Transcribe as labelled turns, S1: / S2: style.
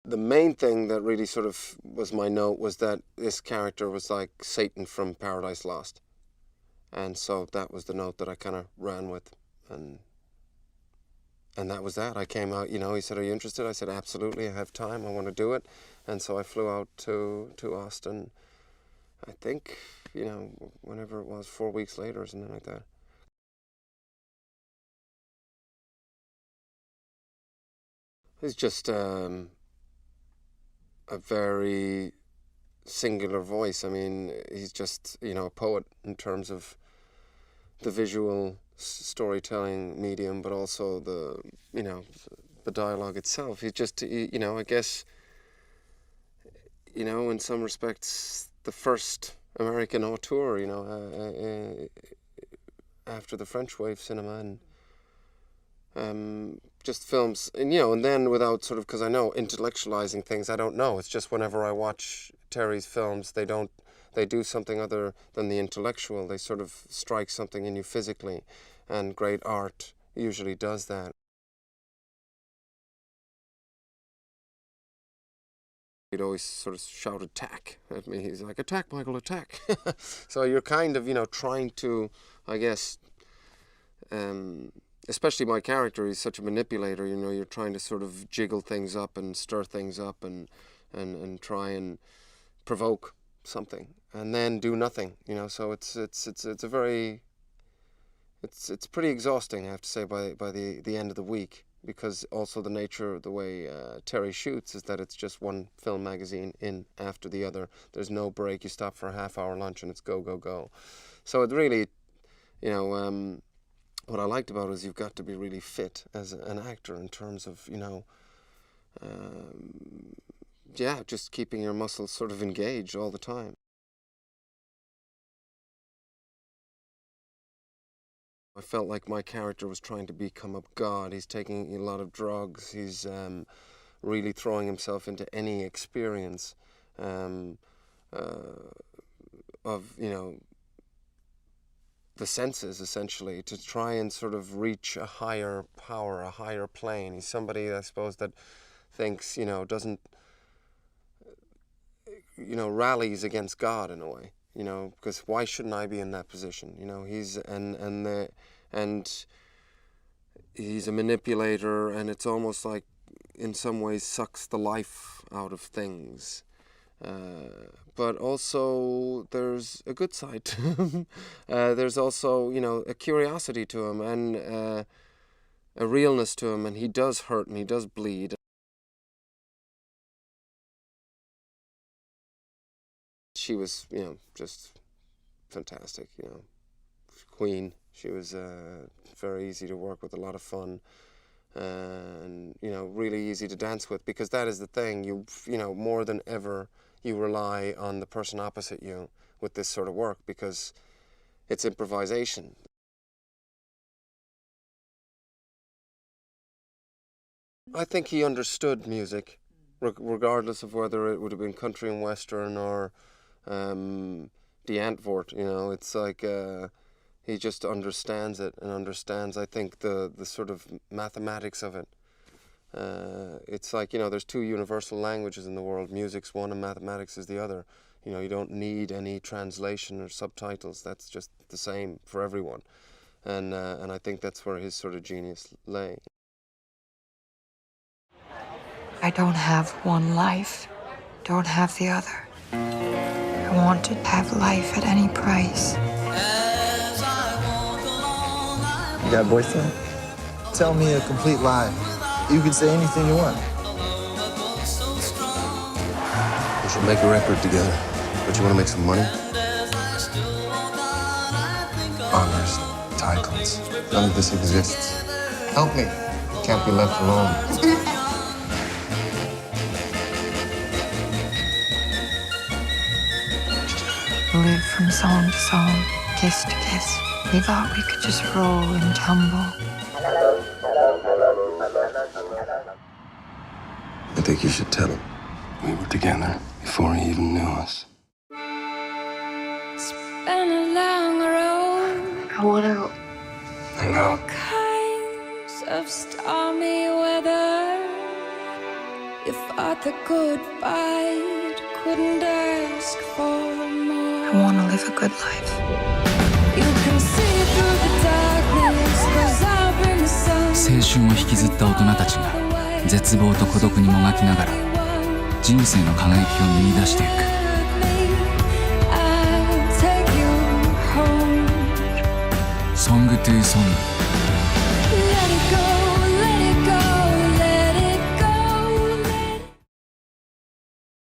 S1: The main thing that really sort of was my note was that this character was like Satan from Paradise Lost. And so that was the note that I kind of ran with. And that was that. I came out, he said, "Are you interested?" I said, "Absolutely, I have time, I want to do it." And so I flew out to Austin, I think, whenever it was, 4 weeks later or something like that. He's just a very singular voice. I mean, he's just, a poet in terms of the visual storytelling medium, but also the dialogue itself. He's just, I guess, in some respects, the first American auteur, after the French Wave cinema, and just films, and then without sort of, because I know intellectualizing things, I don't know. It's just whenever I watch Terry's films, they do something other than the intellectual. They sort of strike something in you physically, and great art usually does that. He'd always sort of shout "attack" at me. He's like, "Attack, Michael, attack." So you're kind of, trying to, I guess, especially my character, he's such a manipulator, you're trying to sort of jiggle things up and stir things up and try and provoke something and then do nothing, so it's a very, it's pretty exhausting, I have to say, by the end of the week, because also the nature of the way Terry shoots is that it's just one film magazine in after the other. There's no break. You stop for a half-hour lunch and it's go, go, go. So it really, what I liked about it is you've got to be really fit as an actor in terms of, just keeping your muscles sort of engaged all the time. I felt like my character was trying to become a god. He's taking a lot of drugs. He's really throwing himself into any experience of, the senses, essentially, to try and sort of reach a higher power, a higher plane. He's somebody, I suppose, that thinks, doesn't, rallies against God in a way, because why shouldn't I be in that position? He's, and he's a manipulator, and it's almost like, in some ways, sucks the life out of things. But also there's a good side to him. There's also, a curiosity to him, and a realness to him, and he does hurt and he does bleed. She was, just fantastic, Queen. She was very easy to work with, a lot of fun, and, really easy to dance with, because that is the thing. You more than ever, you rely on the person opposite you with this sort of work, because it's improvisation. I think he understood music, regardless of whether it would have been country and western or the Antwoord. It's like he just understands it, and understands, I think, the sort of mathematics of it. It's like, there's two universal languages in the world. Music's one and mathematics is the other. You don't need any translation or subtitles. That's just the same for everyone. And I think that's where his sort of genius lay.
S2: I don't have one life, don't have the other. I want to have life at any price.
S3: You got a boyfriend? Tell me a complete lie. You can say anything you want.
S1: We should make a record together. Don't you want to make some money?
S3: Honors, titles.
S1: None of this exists.
S3: Help me. Can't be left alone.
S2: Live from song to song, kiss to kiss. We thought we could just roll and tumble.
S1: I think you should tell him. We were together before he even knew us.
S2: It's been a long road. I want out.
S1: I know.
S2: All kinds of stormy weather. If I the goodbye couldn't ask for more. I want to live a good life. You can see through the darkness 'cause I'll bring the sun.
S4: 青春を引きずった大人たちが絶望と孤独にもがきながら人生の輝きを見出していく。ソングトゥーソング。